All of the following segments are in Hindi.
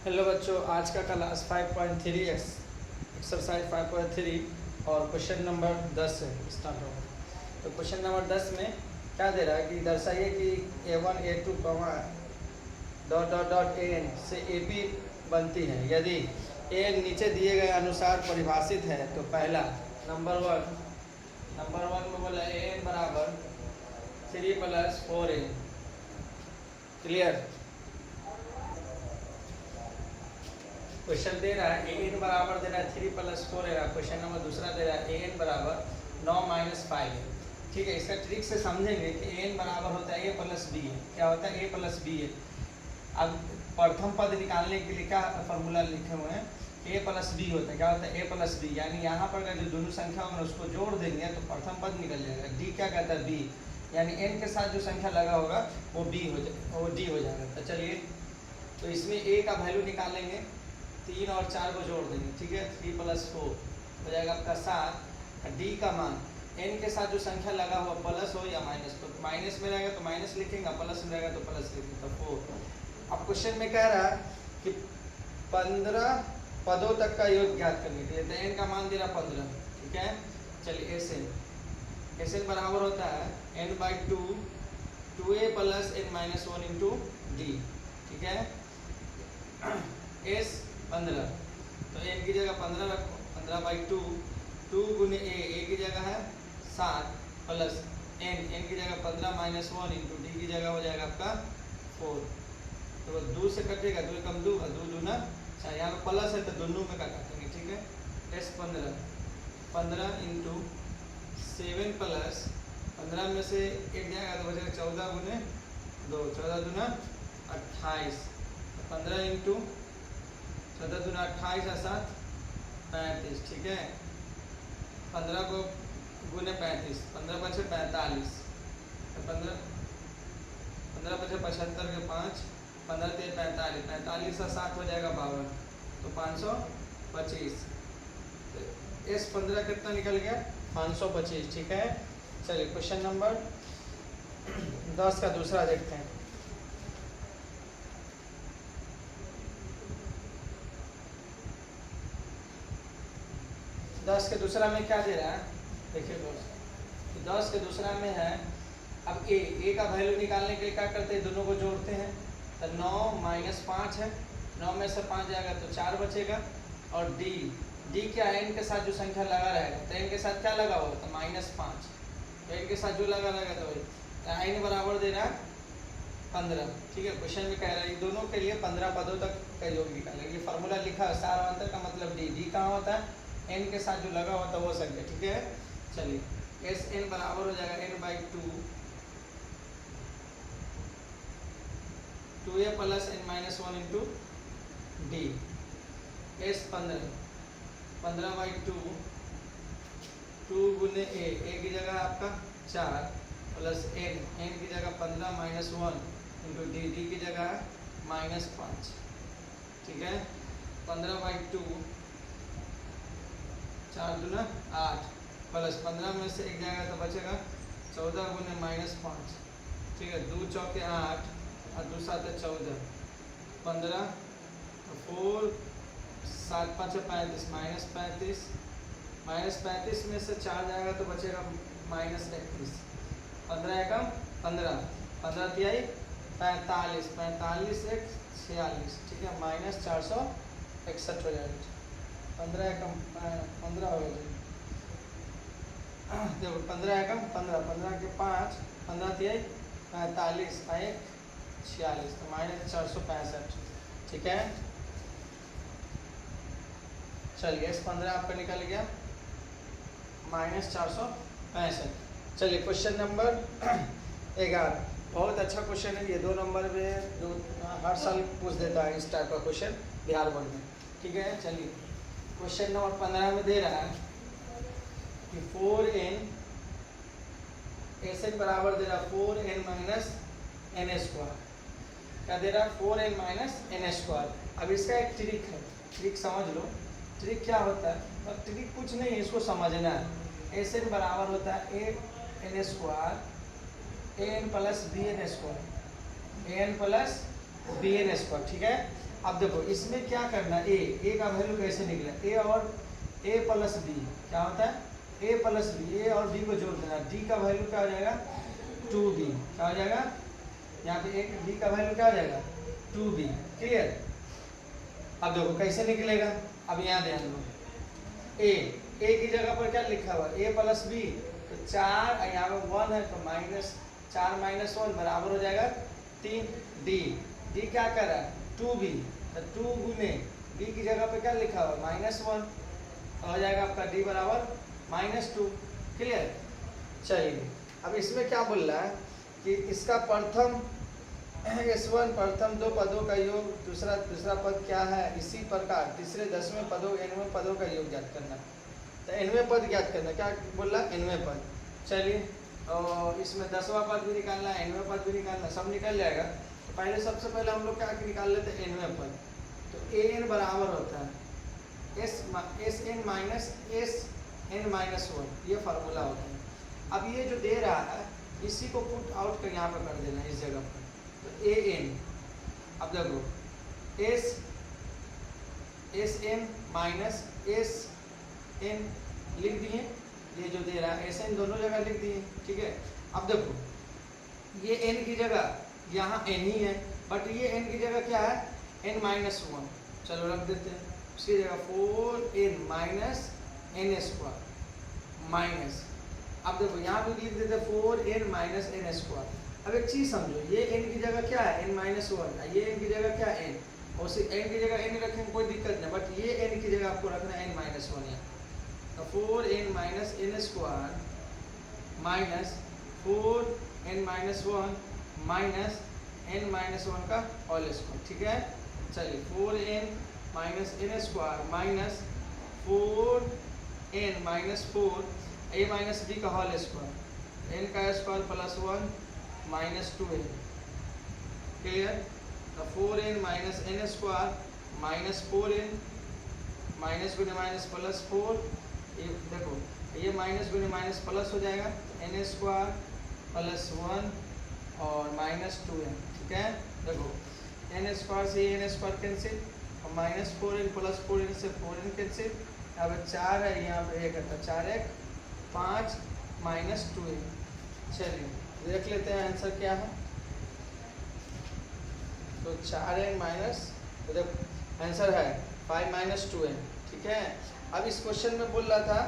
हेलो बच्चों, आज का क्लास 5.3 एक्सरसाइज 5.3 और क्वेश्चन नंबर 10 से स्टार्ट होगा। तो क्वेश्चन नंबर 10 में क्या दे रहा है कि दर्शाइए कि A1 A2 dot dot dot AN से AP बनती है। यदि AN नीचे दिए गए अनुसार परिभाषित है तो पहला नंबर वन में बोला AN बराबर 3 + 4N। क्लियर? क्वेश्चन दे रहा है AN बराबर दे रहा है 3 + 4 है। क्वेश्चन नंबर दूसरा दे रहा है AN बराबर 9 - 5 है। ठीक है, इसका ट्रिक से समझेंगे कि AN बराबर होता है A + B है। क्या होता है? A + B है। अब प्रथम पद निकालने के लिए क्या फॉर्मूला लिखे हुए हैं? A + B होता है। क्या होता है? A + B, यानी यहाँ पर जो दोनों संख्या होगा उसको जोड़ देंगे तो प्रथम पद निकल जाएगा। D क्या कहता है? B, यानी N के साथ जो संख्या लगा होगा वो D हो जाएगा। तो चलिए, तो इसमें A का वैल्यू निकालेंगे, 3 और 4 को जोड़ देंगे। ठीक है, 3 + 4 हो जाएगा आपका 7। डी का मान एन के साथ जो संख्या लगा हुआ प्लस हो या माइनस, तो माइनस में रहेगा तो माइनस लिखेंगे, प्लस में रहेगा तो प्लस लिखेंगे, तो 4। अब क्वेश्चन में कह रहा है कि 15 पदों तक का योग ज्ञात करने के लिए, तो एन का मान दे रहा 15। ठीक है, चलिए एस एन बराबर होता है n/2 2a + n - 1 × d। ठीक है, एस 15, तो एन की जगह 15 रखो, 15/2 2 × a की जगह है 7 प्लस एन की जगह 15 - 1 × d की जगह हो जाएगा आपका 4। तो 2 से कटेगा, 2 कम 2 और 2 दूना 4, यहाँ पे प्लस है तो दोनों में काटेंगे। ठीक है, एस 15 × 7 प्लस 15 में से 1 जाएगा तो बचेगा 14 × 2, 14 दूना 28, 15 × 14 दूना 28 और 7 35। ठीक है, 15 को गुने 35, 15 बचे 45, तो 15 बचे 75 के 5, 15 × 3 = 45, 45 और 7 हो जाएगा 52, तो 525। तो एस 15 कितना निकल गया? 525। ठीक है, चलिए क्वेश्चन नंबर 10 का दूसरा देखते हैं। 10 के दूसरा में क्या दे रहा है? देखिए दोस्त, 10 के दूसरा में है, अब ए का वैल्यू निकालने के लिए क्या करते हैं? दोनों को जोड़ते हैं। तो 9 - 5 है, 9 में से 5 जाएगा तो 4 बचेगा। और डी क्या है? एन के साथ जो संख्या लगा रहेगा, तो एन के साथ क्या लगा होगा? तो -5, तो एन के साथ जो लगा रहेगा तो वही एन बराबर दे रहा है 15। ठीक है, क्वेश्चन में कह रहा है दोनों के लिए 15 पदों तक का योग निकालेंगे। ये फार्मूला लिखा है, सारांतर का मतलब डी कहाँ होता है? एन के साथ जो लगा होता है वो संख्या। ठीक है, चलिए एस एन बराबर हो जाएगा n/2 2a + n - 1 × d। S 15/2 2 × a की जगह आपका 4 प्लस एन की जगह 15 - 1 × डी की जगह है -5। ठीक है, 15/2 4 दूना 8 प्लस 15 में से 1 जाएगा तो बचेगा 14 × -5। ठीक है, 2 चौके 8 और 2 7 14, 15 4 7 5 35 -35, -35 में से 4 जाएगा तो बचेगा -31, 15 एकम 15, 15 तिहाई 45, 45 एक 46। ठीक है, -461 हो जाएगा। 15 एकम 15 हो जाएगा। देखो 15 एकम 15, 15 के 5, 15 तिहाई 45 और 1 46, तो -465। ठीक है, चलिए इस 15 आपका निकल गया -465। चलिए क्वेश्चन नंबर 11, बहुत अच्छा क्वेश्चन है ये, 2 नंबर में जो हर साल पूछ देता है इस टाइप का क्वेश्चन बिहार बोर्ड में। ठीक है, चलिए क्वेश्चन नंबर 15 में दे रहा है कि 4n एस बराबर दे रहा है 4n - n²। क्या दे रहा है? 4n - n²। अब इसका एक ट्रिक है, ट्रिक समझ लो। ट्रिक क्या होता है? और ट्रिक कुछ नहीं है, इसको समझना है। एस एन बराबर होता है an² an + bn², an + bn²। ठीक है, अब देखो इसमें क्या करना, ए का वैल्यू कैसे निकला, ए और ए प्लस बी क्या होता है, ए प्लस बी, ए और बी को जोड़ देना, डी का वैल्यू क्या हो जाएगा 2b, क्या हो जाएगा यहाँ पे एक बी का वैल्यू क्या हो जाएगा 2b। क्लियर। अब देखो कैसे निकलेगा, अब यहाँ ध्यान दो, ए की जगह पर क्या लिखा हुआ ए प्लस बी, तो 4 यहाँ पे 1 है तो -4 - 1 बराबर हो जाएगा 3। डी क्या कर रहा है 2b, तो 2 गुने बी की जगह पे क्या लिखा हुआ -1, हो जाएगा आपका डी बराबर -2। क्लियर। चलिए अब इसमें क्या बोल रहा है कि इसका प्रथम S1 प्रथम दो पदों का योग, दूसरा पद क्या है, इसी प्रकार तीसरे 10वें पदों nवें पदों का योग ज्ञात करना। तो nवें पद ज्ञात करना, क्या बोल रहा है nवें पद। चलिए और इसमें 10वां पद भी निकालना है, nवें पद भी निकालना, सब निकल जाएगा। तो पहले सबसे पहले हम लोग क्या निकाल लेते हैं nवें पद। तो an बराबर होता है Sn माइनस Sn-1, ये फार्मूला होता है। अब ये जो दे रहा है इसी को पुट आउट कर यहाँ पर कर देना इस जगह पर, तो an, अब देखो Sn माइनस Sn लिख दिए, ये जो दे रहा है Sn दोनों जगह लिख दिए। ठीक है। अब देखो ये n की जगह यहाँ n ही है, बट ये n की जगह क्या है n-1, चलो रख देते हैं उसकी जगह 4n माइनस n² माइनस, अब देखो यहाँ पे लिख देते 4n माइनस n²। अब एक चीज समझो, ये n की जगह क्या है n-1, ये n की जगह क्या है n, और n की जगह n रखेंगे कोई दिक्कत नहीं, बट ये n की जगह आपको रखना है n-1 यहाँ। तो 4n minus n² minus 4n-1 minus n-1 का होल स्क्वायर। ठीक है। चलिए 4n minus n² minus 4n-4 a minus b का होल स्क्वायर, n का square plus 1 minus 2n। Clear. तो 4n minus n² minus 4n minus गुने माइनस प्लस 4, ये देखो ये माइनस गुने माइनस प्लस हो जाएगा n² प्लस 1 और माइनस 2n। ठीक है। देखो n² से n² कैंसिल और माइनस 4n प्लस 4n से 4n कैंसिल, अब 4 है यहाँ पे 1 है, 4 1 5 माइनस 2n। चलिए देख लेते हैं आंसर क्या है। तो 4n माइनस, तो देखो आंसर है 5 माइनस 2n। ठीक है। अब इस क्वेश्चन में बोल रहा था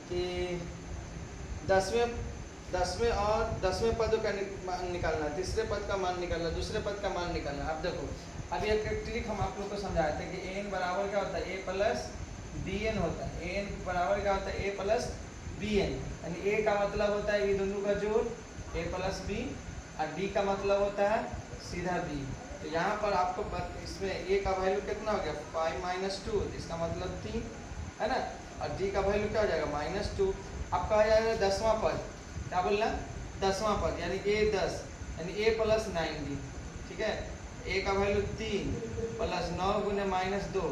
कि 10वें पद का मान निकालना, तीसरे पद का मान निकालना, दूसरे पद का मान निकालना। अब देखो अब एक ट्रिक हम आप लोग को समझाए थे कि an बराबर क्या होता है a प्लस bn होता है, an बराबर क्या होता है a प्लस bn, यानी a का मतलब होता है ये दोनों का जोड़ a प्लस b, और d का मतलब होता है सीधा b। तो यहाँ पर आपको इसमें a का वैल्यू कितना हो गया 5 माइनस 2, इसका मतलब 3 है ना, और d का वैल्यू क्या हो जाएगा -2। अब कहा जाएगा 10वां पद, क्या बोलना 10वां पद यानी a 10 यानी a प्लस 9b। ठीक है। a का वैल्यू 3 प्लस 9 गुने -2,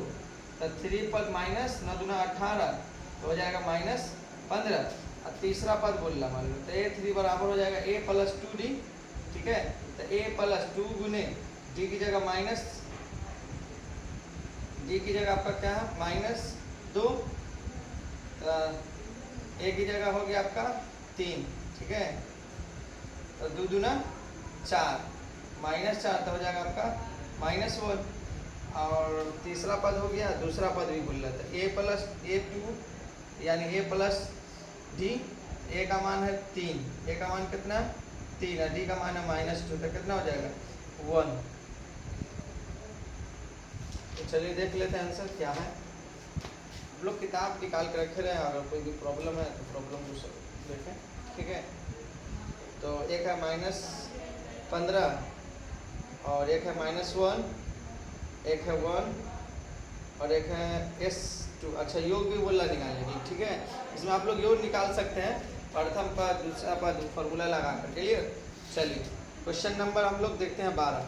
तो 3 पर माइनस 9 दूना 18, तो हो जाएगा -15। और तीसरा पद बोल रहा मान लो, तो a3 बराबर हो जाएगा a प्लस 2d। ठीक है। तो a प्लस 2 गुने d की जगह माइनस, d की जगह आपका क्या है -2, तो a की जगह हो गया आपका 3। ठीक है। तो 2 दूना 4 -4, तो हो जाएगा आपका -1। और तीसरा पद हो गया, दूसरा पद भी बोल रहा था a प्लस a2 यानी a प्लस d, a का मान है 3, a का मान कितना 3 है, d का मान है -2, तो कितना हो जाएगा 1। तो चलिए देख लेते हैं आंसर क्या है। आप लोग किताब निकाल के रखे रहे हैं, अगर कोई भी प्रॉब्लम है तो प्रॉब्लम को देखें। ठीक है। तो एक है -15 और एक है -1, एक है 1 और एक है S2। अच्छा योग भी बोला निकालने की। ठीक है। इसमें आप लोग योग निकाल सकते हैं, प्रथम पद दूसरा पद फॉर्मूला लगा कर। क्लियर। चलिए क्वेश्चन नंबर हम लोग देखते हैं 12।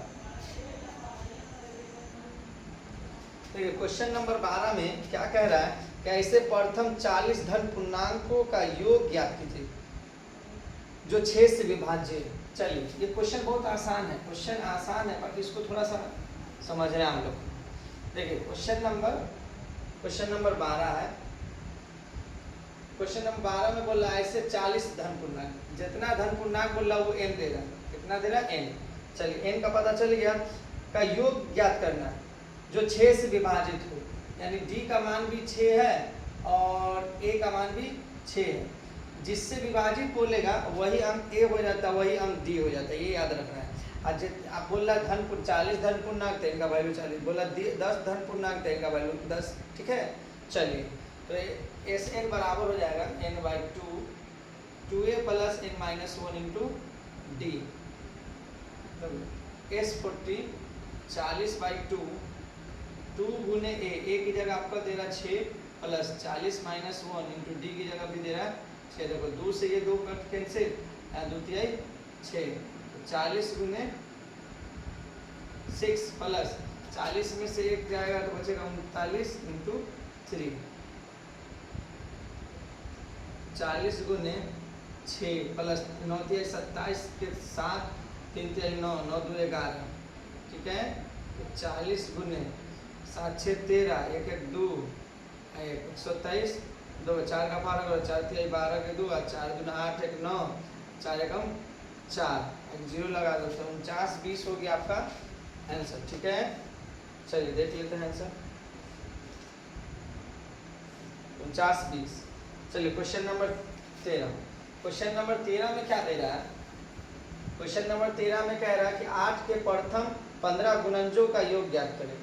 देखिए क्वेश्चन नंबर 12 में क्या कह रहा है, कैसे प्रथम 40 धन पूर्णांकों का योग ज्ञात कीजिए जो 6 से विभाज्य है। चलिए ये क्वेश्चन बहुत आसान है, क्वेश्चन आसान है, बट इसको थोड़ा सा समझ रहे हैं हम लोग। देखिए क्वेश्चन नंबर 12 है। क्वेश्चन नंबर 12 में बोल रहा है ऐसे 40 धन पूर्णांक, जितना धन पूर्णांक बोल रहा है वो n दे रहा है। कितना दे रहा है? n। चलिए n का पता चल गया, का योग ज्ञात करना है जो 6 से विभाजित हो, यानी d का मान भी 6 है और a का मान भी 6 है। जिससे विभाजित बोलेगा वही अंक a हो जाता है, वही अंक d हो जाता है, ये याद रखना है। आप बोल रहा धन 40 धन पूर्णांक तो इनका वैल्यू 40, बोला 10 धन पूर्णांक तो इनका वैल्यू 10। ठीक है, चलिए तो एस एन बराबर हो जाएगा n/2 2a plus n minus 1 into D. S40 40/2 2 गुने a की जगह आपका दे रहा 6 प्लस 40 माइनस 1 इंटू डी की जगह भी दे रहा 6। देखो 2 से ये 2 कट कैंसिल, 2 तिहाई 6, 40 गुने 6 प्लस 40 में से 1 जाएगा तो बचेगा 39 इंटू 3। 40 गुने 6 प्लस 9 तिहाई 27 के 7 3 तिहाई 9 9 2 11। ठीक है, 40 गुने 7 6 13 1 1 2 127 2 4 का फारा करो 4 तिहाई 12 के 2 4 दूना 8 1 9 4 एकम 4 जीरो लगा दो तो 49 20 हो गया आपका आंसर। ठीक है, चलिए देख लेते हैं आंसर 49 20। चलिए क्वेश्चन नंबर 13। क्वेश्चन नंबर 13 में क्या दे रहा है? क्वेश्चन नंबर 13 में कह रहा है कि 8 के प्रथम 15 गुणनजों का योग ज्ञात करें।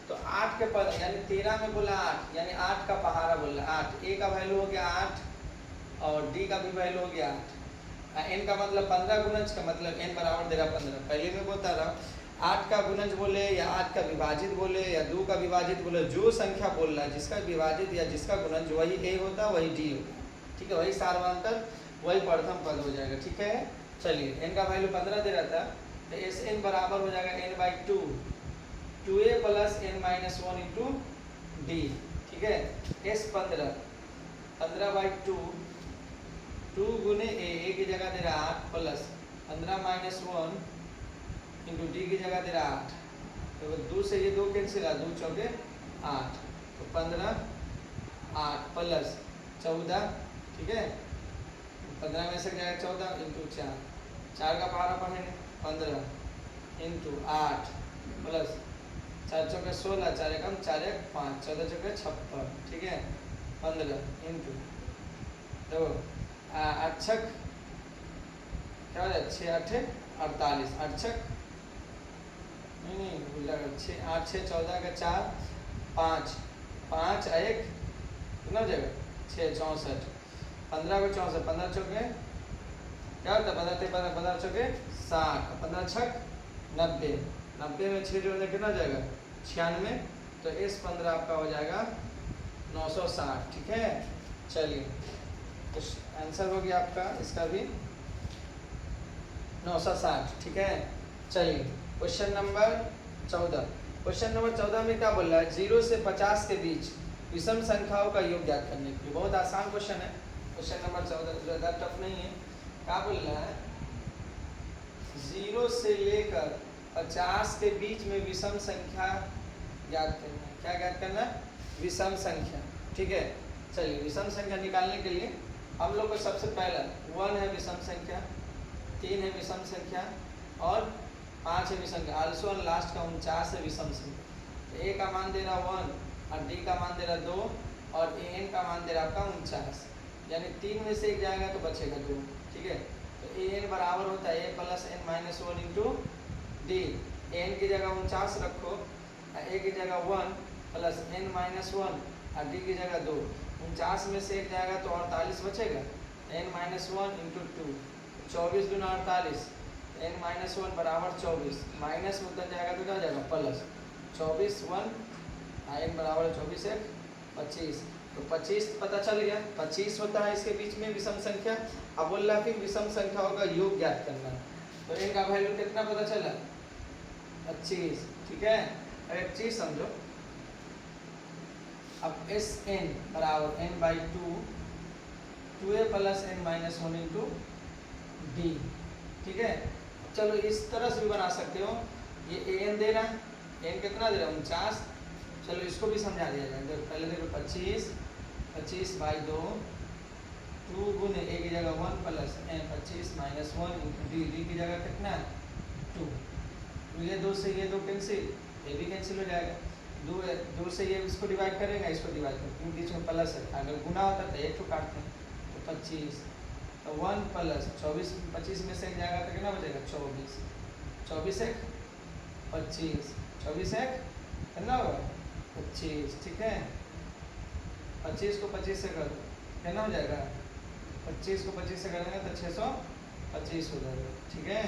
तो 8 के पद यानी 13 में बोला 8 यानी 8 का पहाड़ा बोला 8, ए का वैल्यू हो गया 8 और डी का भी वैल्यू हो गया 8। एन का मतलब 15 गुणज का मतलब n बराबर दे रहा 15। पहले मैं बता रहा 8 का गुणज बोले या 8 का विभाजित बोले या 2 का विभाजित बोले, जो संख्या बोल रहा है जिसका विभाजित या जिसका गुणज वही a होता वही d होता। ठीक है, वही सार्वधातुक वही प्रथम पद हो जाएगा। ठीक है, चलिए n का वैल्यू 15 दे रहा था तो एस एन बराबर हो जाएगा n/2 2a plus n minus 1 into D. ठीक है, s 15/2 2 गुने a की जगह दे रहा 8 प्लस 15 माइनस 1 इंटू डी की जगह दे रहा 8। तो 2 से ये 2 कैंसिल, 2 चौके 8 तो 15 8 प्लस 14। ठीक है, 15 में से जाएगा 14 इंटू 4 4 का पहाड़ा पढ़ेंगे 15 इंटू 8 प्लस 4 चौके 16 4 एकम 4 1 5 14 चौके 56। ठीक है, 15 इंटू देखो 8 छक क्या हो जाए 6 8 48 8 छक नहीं भूल 6 8 6 14 का 4 5 5 1 कितना हो जाएगा 6 64 15 को 64 15 चौके क्या होता है 15 चौके 60 15 छक 90 90 में 6 जोड़ने कितना हो जाएगा 96। तो इस 15 आपका हो जाएगा 960। ठीक है, चलिए तो आंसर हो गया आपका इसका भी 960। ठीक है, चलिए क्वेश्चन नंबर 14। क्वेश्चन नंबर 14 में क्या बोल रहा है 0 से 50 के बीच विषम संख्याओं का योग ज्ञात करने के लिए। बहुत आसान क्वेश्चन है क्वेश्चन नंबर 14, ज़्यादा टफ नहीं है। क्या बोल रहा है 0 से लेकर 50 के बीच में विषम संख्या ज्ञात करना है। क्या ज्ञात करना है? विषम संख्या। ठीक है, चलिए विषम संख्या निकालने के लिए हम लोग को सबसे पहला 1 है विषम संख्या, 3 है विषम संख्या और 5 है विषम संख्या। आल्सो लास्ट का 49 है विषम संख्या। तो ए का मान दे रहा 1 और डी का मान दे रहा 2 और ए एन का मान दे रहा आपका 49, यानी 3 में से 1 जाएगा तो बचेगा 2। ठीक है, तो ए एन बराबर होता है a plus n minus 1 into d. N की जगह 49 रखो, ए की जगह 1 प्लस n माइनस 1 और डी की जगह 2। 49 में से 1 जाएगा तो 48 बचेगा, n माइनस 1 इंटू 2 24 दूना 48, n माइनस 1 बराबर 24 माइनस में उधर जाएगा तो क्या हो जाएगा प्लस 24 1 n बराबर 24 1 25। तो 25 पता चल गया 25 होता है इसके बीच में विषम संख्या। अब बोल रहा फिर विषम संख्याओं का योग ज्ञात करना है। तो इनका वैल्यू कितना पता चला 25। ठीक है, अब एक चीज समझो, अब एस एन बराबर n/2 2a plus n minus 1 into D. ठीक है, चलो इस तरह से भी बना सकते हो, ये an दे रहा है एन कितना दे रहा है 49। चलो इसको भी समझा दिया जाए। देखो पहले देखो 25/2 2 गुने ए की जगह 1 plus N 25 minus 1 into D की जगह कितना 2। तो ये 2 से ये 2 कैंसिल, ये भी कैंसिल हो जाएगा। 2 से ये इसको डिवाइड करेगा, इसको डिवाइड करेंगे क्योंकि बीच में प्लस है। अगर गुना होता तो एक तो काटते हैं तो 25 तो 1 प्लस 24 25 में से एक जाएगा तो कितना बचेगा 24। 24 एक 25 24 एक कितना होगा 25। ठीक है 25 को 25 से कर दो कितना हो जाएगा 25 को 25 से करेंगे तो 625 हो जाएगा। ठीक है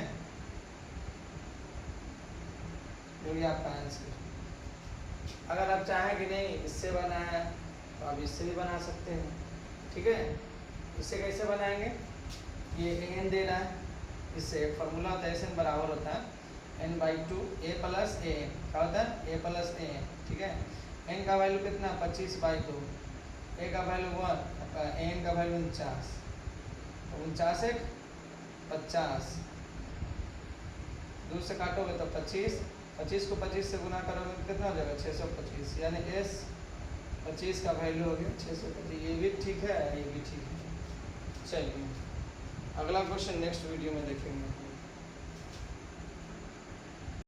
जो भी आपका आंसर। अगर आप चाहें कि नहीं इससे बनाए तो आप इससे भी बना सकते हैं। ठीक है इससे कैसे बनाएंगे, ये एन दे रहा है, इससे एक फार्मूला होता है एस एन बराबर होता है n/2 a plus A N. क्या होता है a प्लस ए एन। ठीक है n का वैल्यू कितना 25/2, a का वैल्यू 1, एन का वैल्यू 49। तो 49 एक 50, 2 से काटोगे तो 25, 25 को 25 से गुना करोगे तो कितना हो जाएगा 625। यानी एस 25 का वैल्यू हो गया 625। ये भी ठीक है ये भी ठीक है। चलिए अगला क्वेश्चन नेक्स्ट वीडियो में देखेंगे।